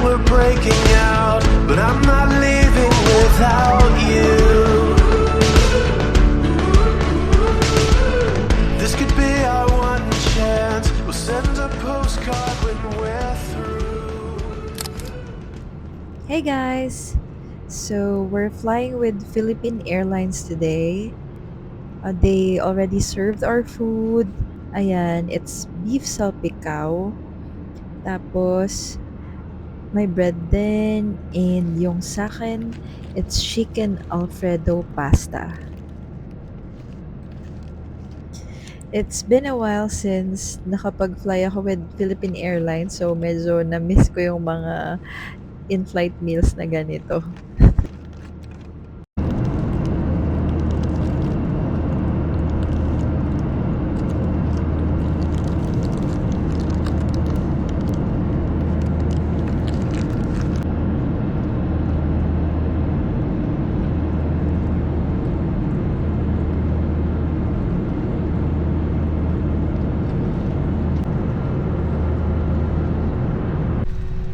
we're breaking out, but I'm not leaving without you. This could be our one chance. We'll send a postcard when we're through. Hey guys! So we're flying with Philippine Airlines today. They already served our food. Ayan, it's beef salpicao. Tapos, may bread din. And yung sakin, it's chicken Alfredo pasta. It's been a while since nakapag-fly ako with Philippine Airlines. So medyo na-miss ko yung mga in-flight meals na ganito.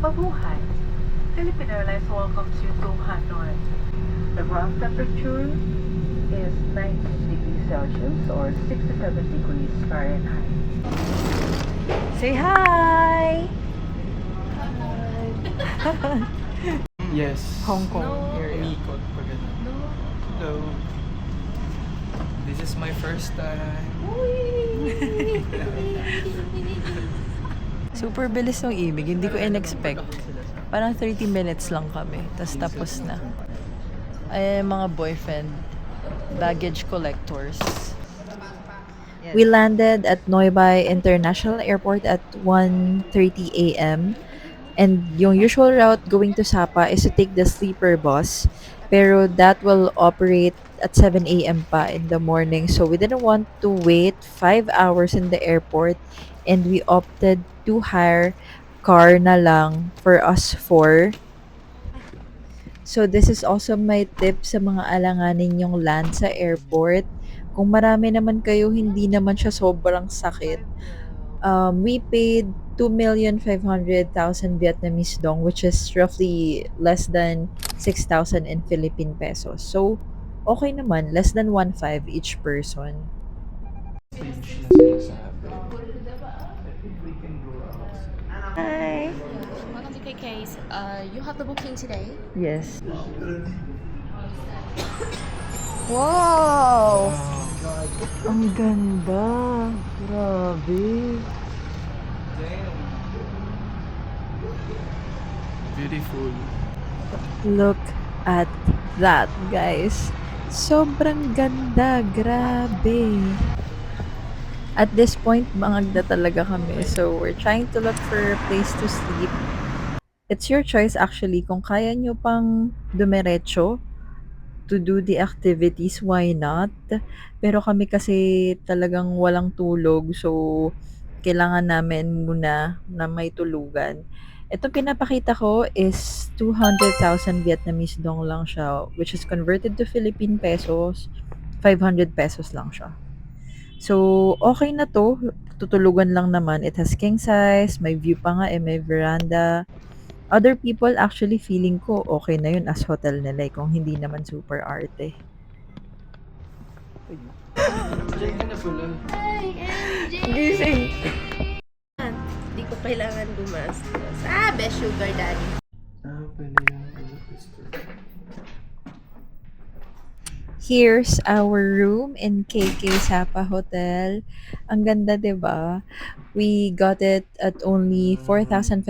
Mabuhay! Philippine Airlines welcomes you to Hanoi. The ground temperature is 19 degrees Celsius or 67 degrees Fahrenheit. Say hi! Yes. Hong Kong area. Ikot pa ganun. Hello. This is my first time. Super bilis ng ibig. Hindi ko in-expect. Parang 30 minutes lang kami. Tapos na. Ay, mga boyfriend. Baggage collectors. We landed at Noivay International Airport at 1:30 a.m. And yung usual route going to Sapa is to take the sleeper bus. Pero that will operate at 7 a.m. pa in the morning. So we didn't want to wait 5 hours in the airport. And we opted to hire car na lang for us four. So this is also my tip sa mga alanganin yung land sa airport. Kung marami naman kayo, hindi naman siya sobrang sakit. We paid 2,500,000 Vietnamese dong, which is roughly less than 6,000 in Philippine pesos. So, okay naman, less than 1.5 each person. Stage na sinasabi. I think we can go out. Hi! Welcome to KK's. You have the booking today. Yes. Wow! God. Ang ganda! Grabe! Damn. Beautiful. Look at that, guys. Sobrang ganda. Grabe. At this point, bangag na talaga kami. So, we're trying to look for a place to sleep. It's your choice actually. Kung kaya nyo pang dumiretso to do the activities, why not? Pero kami kasi talagang walang tulog. So, kailangan namin muna na may tulugan. Ito pinapakita ko is 200,000 Vietnamese dong lang siya, which is converted to Philippine pesos, 500 pesos lang siya. So, okay na to. Tutulugan lang naman. It has king size, may view pa nga may veranda. Other people actually feeling ko okay na yun as hotel nila kung hindi naman super arte. Diyan ka na pala. Hi, MJ! Gising! Hindi ko kailangan gumastos. Best sugar daddy. Pwede yung pistol. Here's our room in KK Sapa Hotel. Ang ganda, 'di ba? We got it at only 4,500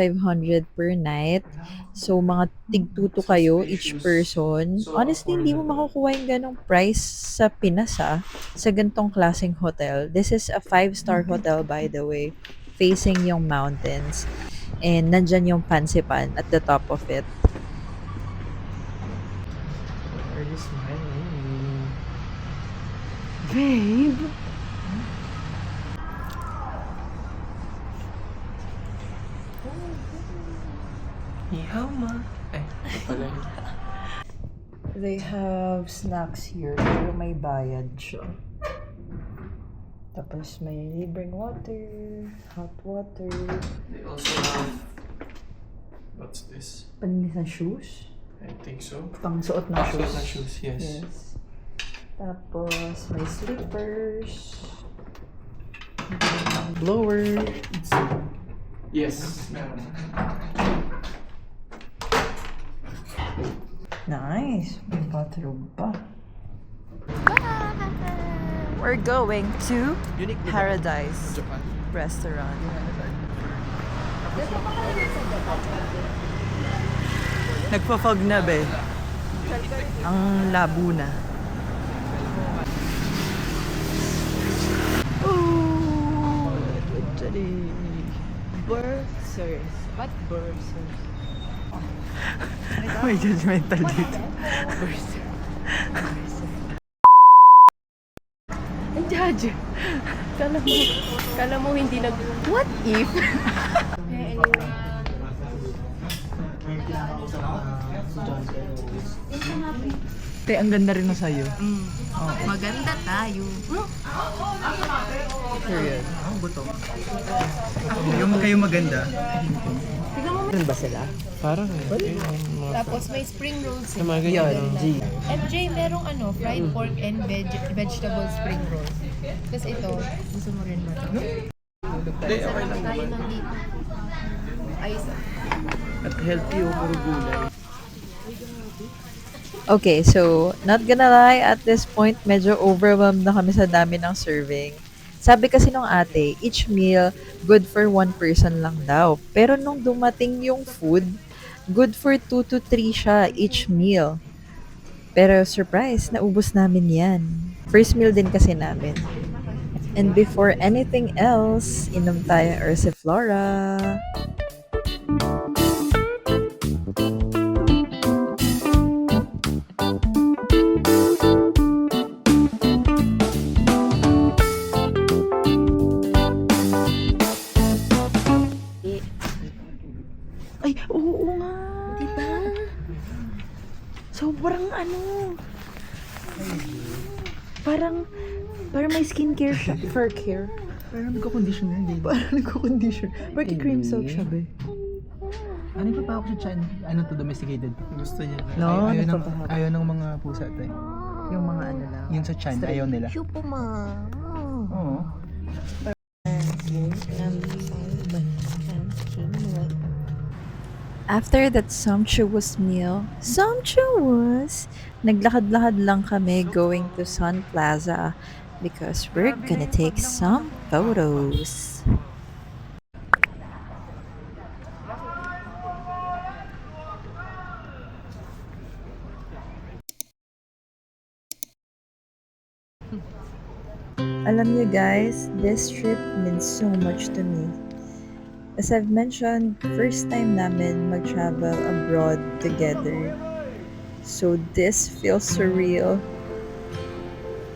per night. So, mga tig-tuto kayo each person. Honestly, hindi mo makukuha yung ganong price sa Pinas, sa gantong klaseng hotel. This is a 5-star hotel, by the way, facing yung mountains. And nandyan yung Pansipan at the top of it. Are you smiling? Babe! Ihaw ma. Ito pala yun. They have snacks here, pero may bayad siya. Tapos may libreng water, hot water. They also have... What What's this? Paninis ng shoes? I think so. Pang suot ng Suot shoes. na shoes, yes. Tapos, may slippers. Blower. Yes. Meron. Nice. May bathroom pa. We're going to Unique Paradise Japan. Restaurant. Nagpa-fog na be. Ang labo na. Oh, actually. Bursars. What bursars? May judgmental dito. Ang judge. Kala mo hindi nag... What if? Anyway. Te, ang ganda rin na sa'yo. Maganda tayo. Period. Yung kayo maganda. Meron ba sila? Parang Tapos may spring rolls. sa mga ganyan. G. MJ, merong fried pork and vegetable spring rolls. Tapos ito, gusto mo rin ba? Hindi, okay lang Tayo naman. ng dito. Ayos. At healthy yung puro gulay. Okay, so, not gonna lie, at this point, medyo overwhelmed na kami sa dami ng serving. Sabi kasi nung ate, each meal, good for 1 person lang daw. Pero nung dumating yung food, good for 2 to 3 siya each meal. Pero surprise, naubos namin yan. First meal din kasi namin. And before anything else, inom tayo ng Ursiflora. Ay, oo nga. Diba? Sobrang parang may skincare siya. Fur care. Parang nagko-conditioner din. Parang nagko-condition. Bakit cream soak siya, be? Ano pa pa ako sa Chan? Ano to, domesticated? Gusto niya. No, ayaw, ng, nagpapahapon. ayaw ng mga pusa to eh. Yung mga lang. Yung sa Chan, ayaw nila. Oo. After that sumptuous meal, naglakad-lakad lang kami going to Sun Plaza because we're gonna take some photos. Alam niyo guys, this trip means so much to me. As I've mentioned, first time namin mag-travel abroad together. So this feels surreal.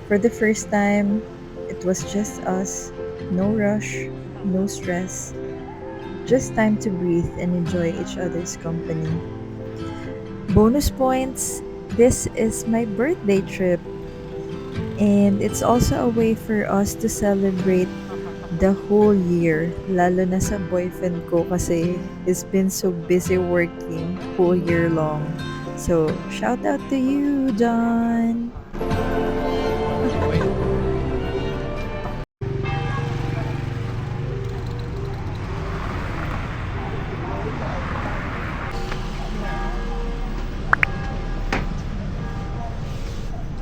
For the first time, it was just us. No rush, no stress. Just time to breathe and enjoy each other's company. Bonus points, this is my birthday trip. And it's also a way for us to celebrate the whole year. Lalo na sa boyfriend ko kasi he's been so busy working whole year long. So, shout out to you, John!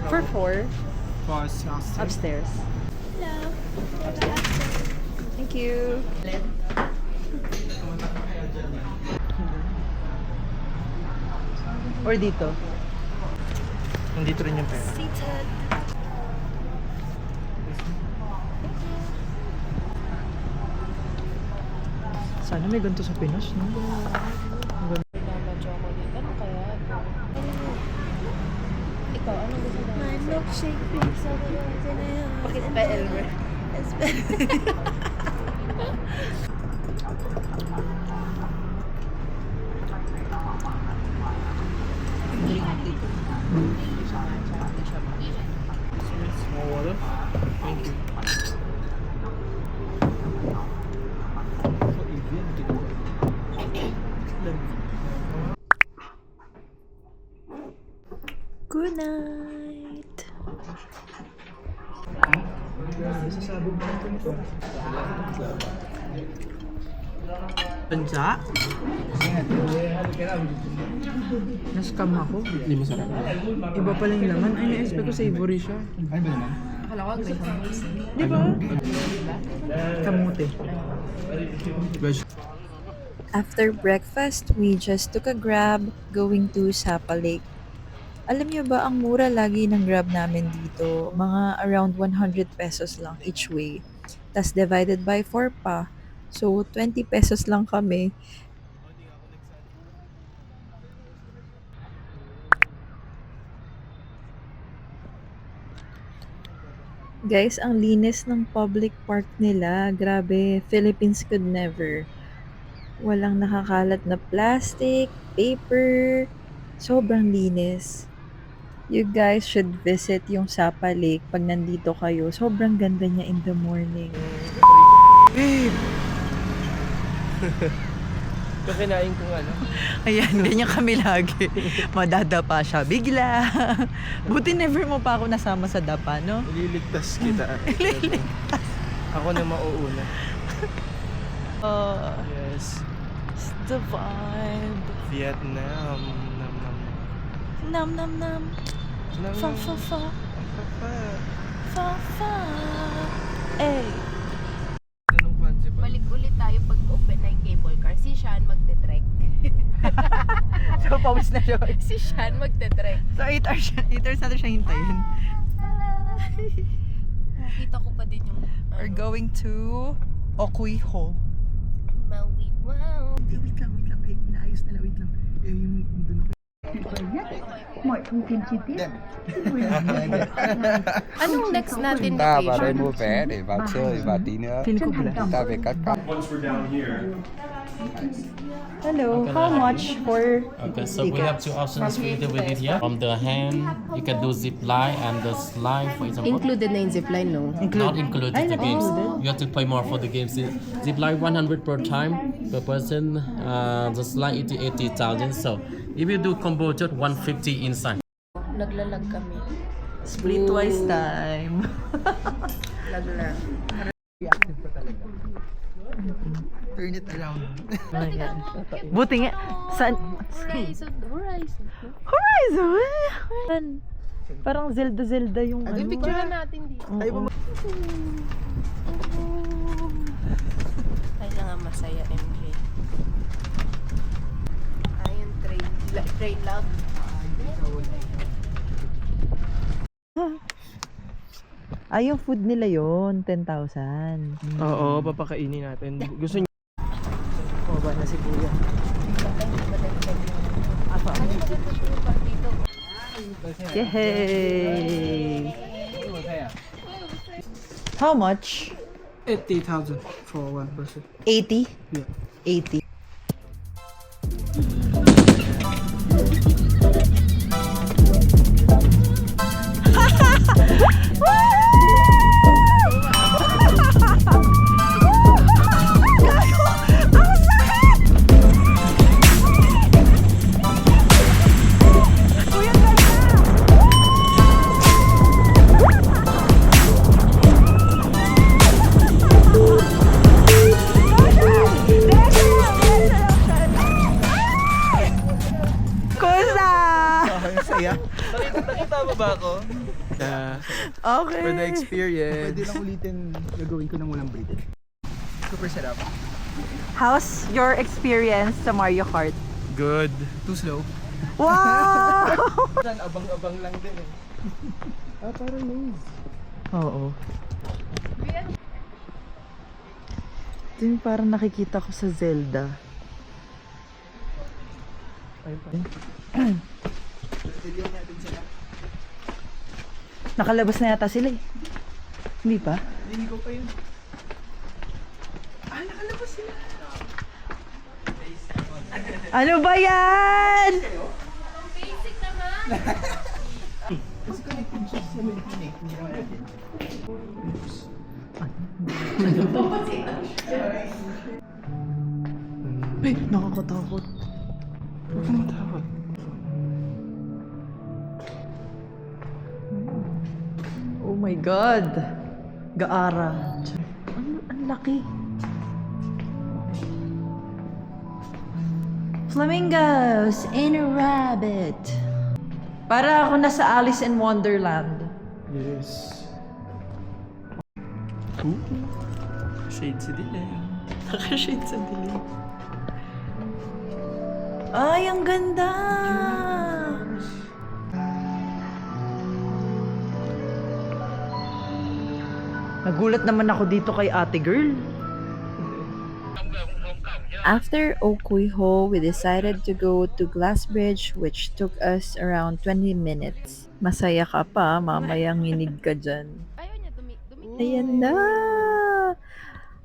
For 4, upstairs. Thank you. Or dito? Nandito rin yung pera. Sana may ganito sa Pinas, no? Ikaw, ano gusto mo? My milkshake please. Bakit pa Elmer? Small water. Thank you. Brunite. Bansa? Na-scam ako. Hindi masarap. Iba pala yung laman. Ay, na-expect ko savory siya. Ano ba naman? Akala ko agay. Di ba? Kamote. After breakfast, we just took a Grab going to Sapa Lake. Alam niyo ba, ang mura lagi ng Grab namin dito. Mga around 100 pesos lang each way. Tas divided by 4 pa. So, 20 pesos lang kami. Guys, ang linis ng public park nila. Grabe, Philippines could never. Walang nakakalat na plastic, paper. Sobrang linis. You guys should visit yung Sapa Lake pag nandito kayo. Sobrang ganda niya in the morning. Kakinain ko nga, no? Ayan, ganyan kami lagi. Madadapa siya bigla. Buti never mo pa ako nasama sa dapa, no? Ililigtas kita. Ako na mauuna. Yes. It's the vibe. Vietnam. Nam, nam, Nam nam nam. nam. Fa fa fa. Fa. Fa fa. Eh. Anong concept? Balik ulit tayo pag open na yung cable car. Si Sean magte-trek. So, pawis na siya. Si Sean magte-trek. So, 8 hours natin siya hintayin. Nakita ko pa din yung We're going to Okuiho. Maui wow. Wait lang. Eh, inaayos nila. Wait lang. Eh, yung doon ako. Anong next natin Ta vào đây location? mua vé để vào chơi và tí nữa chúng ta về cắt cọc. Hello, how much for Okay, so we have two options for you to visit here. From the hand, you can do zip line and the slide, for example. Included na yung zipline, no? Not included the games. You have to pay more for the games. Zip line 100 per time per person. The slide 80,000. So if you do combo, just 150 inside. Naglalag kami. split twice time? Naglag. Turn it around. Ayan. Buti nga. Saan? Horizon. Horizon? Parang Zelda yung ano. Picture natin dito. Oo. Kailangan masaya, MJ. Ayun, train love. Ay, yung food nila yon 10,000. Oo, papakainin natin. Gusto niyo? Baba na si Kuya. Yay! How much? 80,000 for one person. 80? Yeah. 80. Nakita mo ba ako? Okay. For the experience. Pwede lang ulitin. Gagawin ko ng walang break. Super sarap. How's your experience sa Mario Kart? Good. Too slow. Wow! Abang-abang lang din eh. Parang maze. Oo. Ito yung parang nakikita ko sa Zelda. Nakalabas na yata sila eh. Hindi pa? Hindi ko pa yun. Nakalabas sila. Ano ba yan? Basic naman! Kasi connected siya sa Melpine. Hindi naman natin. Ay, nakakatakot. Huwag kang matakot. my God. Gaara. Ang laki. Flamingos and a rabbit. Para ako nasa Alice in Wonderland. Yes. Shade sa dilim. Naka-shade sa dilim. Ay, ang ganda! Nagulat naman ako dito kay ate girl. After Okuiho, we decided to go to Glassbridge, which took us around 20 minutes. Masaya ka pa, mamayang nginig ka dyan. Ayan na!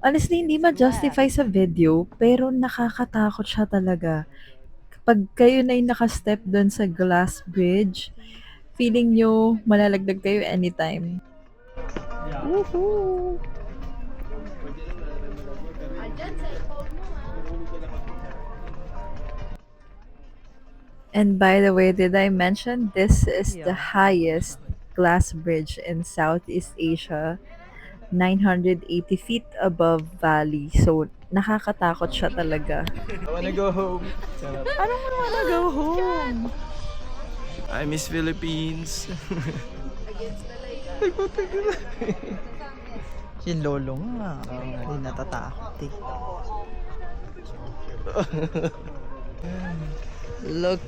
Honestly, hindi ma-justify sa video, pero nakakatakot siya talaga. Kapag kayo na yung nakastep doon sa glass bridge, feeling nyo malalagdag kayo anytime. Woohoo! And by the way, did I mention this is the highest glass bridge in Southeast Asia? 980 feet above valley. So, nakakatakot siya talaga. I wanna go home. I don't wanna go home. I miss Philippines. Yung lolo nga. Hindi natatakot eh. Look.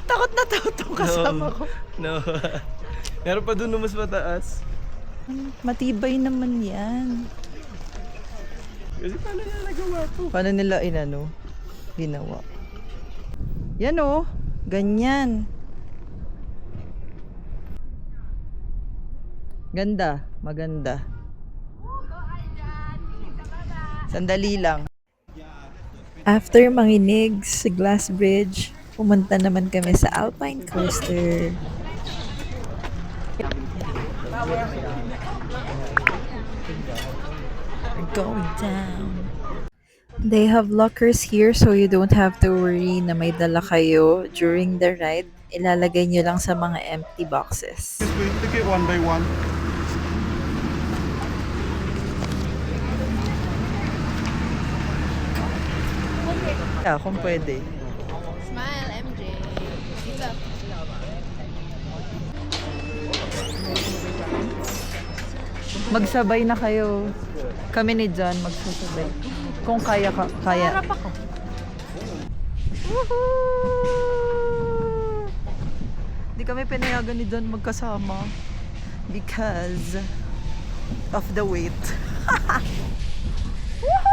Takot na takot tong kasama ko. No. Meron pa dun na mas mataas. Matibay naman yan. Kasi paano nila nagawa to? Paano nila ginawa? Yan oh. Ganyan. Ganda. Maganda. Sandali lang. After manginig sa Glass Bridge, pumunta naman kami sa Alpine Coaster. We're going down. They have lockers here so you don't have to worry na may dala kayo during the ride. Ilalagay nyo lang sa mga empty boxes. Take it one by one. Yeah, kung pwede. Smile, MJ. Give up. Magsabay na kayo. Kami ni John magsasabay. Kung kaya. Harap ako. Woohoo! Hindi kami pinayagan ni John magkasama because of the weight. Woohoo!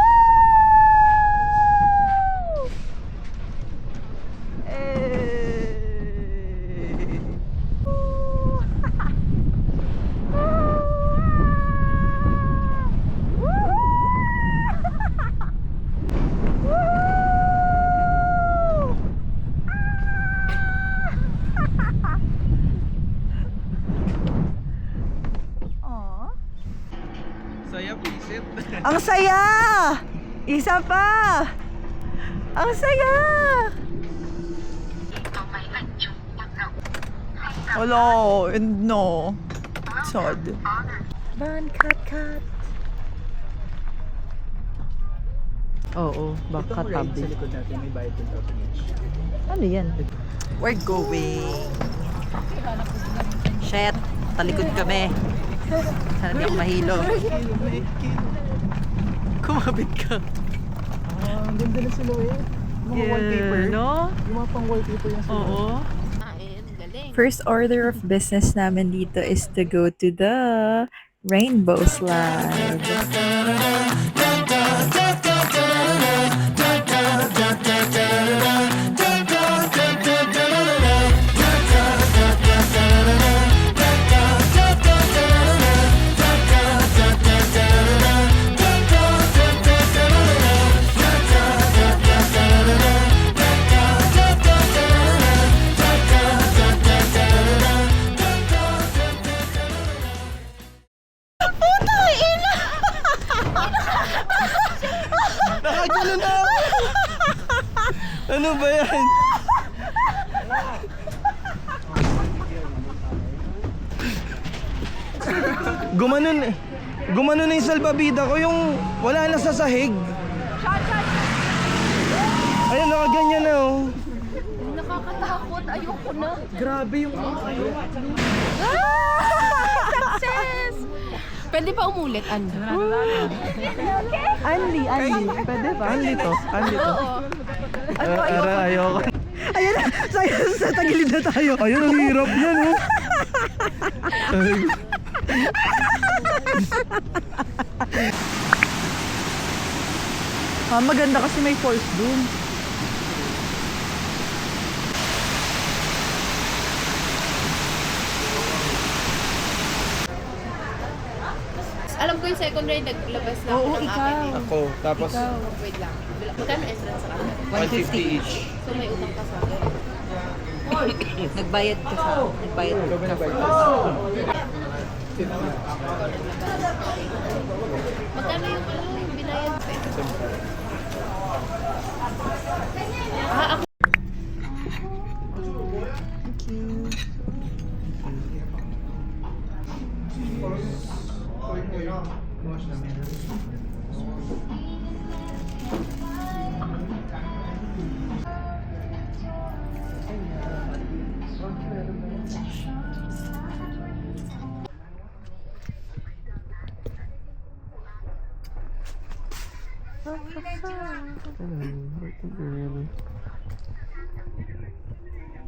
Saya, visit. Ang saya! Isa pa! Ang saya! Hello, no. Sad. Ban, cut. Oo, baka tabi. Sa likod natin may bayad din daw. Ano yan? We're going. Shit, talikod kami. Sana di ako mahilo. Kumabit ka. Ang ganda na sila eh. Mga wallpaper. No? Yung mga pang wallpaper yung sila. Oo. Galing. First order of business namin dito is to go to the Rainbow Slide. Nakagano na ako! Ano ba yan? Gumanon na yung salbabida ko, yung wala na sa sahig. Ayun, nakaganyan na oh. Nakakatakot. Ayoko na. Grabe yung Success! Pwede pa umulit, Andy? Anli. Pwede ba? Anli to. Oo. Ayoko. Ayan na, sa tagilid na tayo. Ayun, ang hirap yan oh. Maganda kasi may force dun. Alam ko yung second ride, naglabas na ako ng akin eh. Ako, tapos Wait lang. Magkano entrance sa akin? 150 each. So may utang ka sa akin. Nagbayad ka sa... Nagbayad ka. Magkano yung binayad? Ako.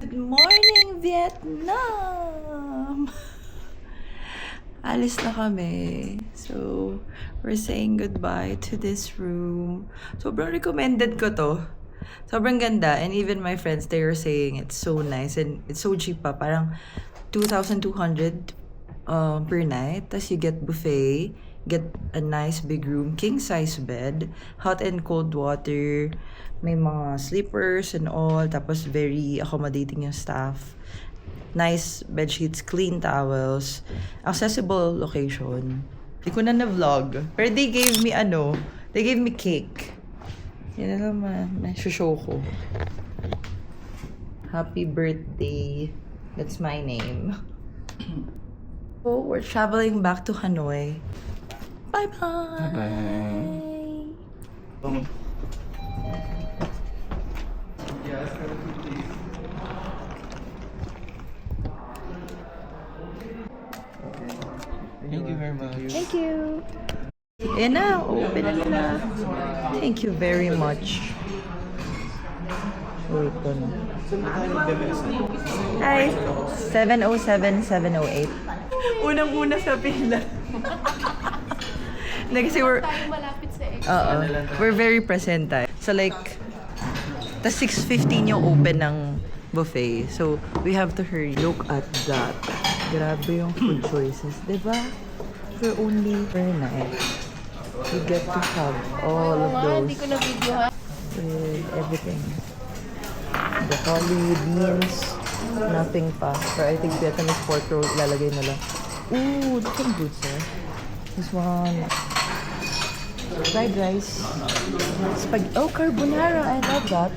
Good morning, Vietnam! Alis na kami. So, we're saying goodbye to this room. Sobrang recommended ko to. Sobrang ganda. And even my friends, they were saying it's so nice. And it's so cheap pa. Parang 2,200 per night. Tapos you get buffet. Get a nice big room. King-size bed. Hot and cold water. May mga sleepers and all. Tapos very accommodating yung staff. Nice bed sheets, clean towels, accessible location. Hindi ko na na-vlog. Pero they gave me they gave me cake. Yan na naman, show ko. Happy birthday. That's my name. So, we're traveling back to Hanoi. Bye-bye! Bye-bye! Thank you very much. Thank you. Ayan na, open na nila. Thank you very much. Wait ko na. Hi. 707, 708. Unang-una sa pila. Kasi we're... Malapit sa X. We're very present tayo. So like, tas 6:15 yung open ng buffet. So, we have to hurry. Look at that. Grabe yung food choices, diba? For only per night, you get to have all of those. Hindi ko na video ha. With everything. Broccoli, beans, nothing pa. Pero I think Vietnamese pork roll ilalagay nila. Ooh, that's some good, sir. This one. Fried rice. Carbonara. I love that.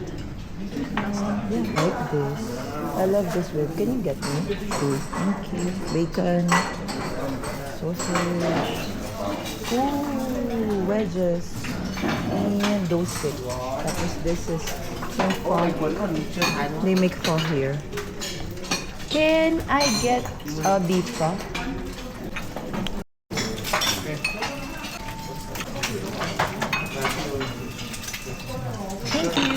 Yeah, like this. I love this with. Can you get me? Ooh, thank you. Bacon. Sausage. Ooh, wedges. And those six. Tapos this is some pho. They make pho here. Can I get a beef pho? Thank you.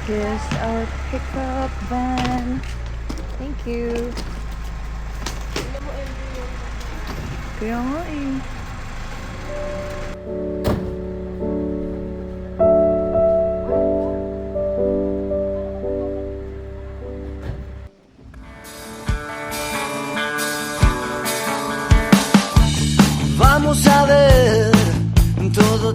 Here's our pickup van. Thank you. Kaya nga eh. Vamos a ver todo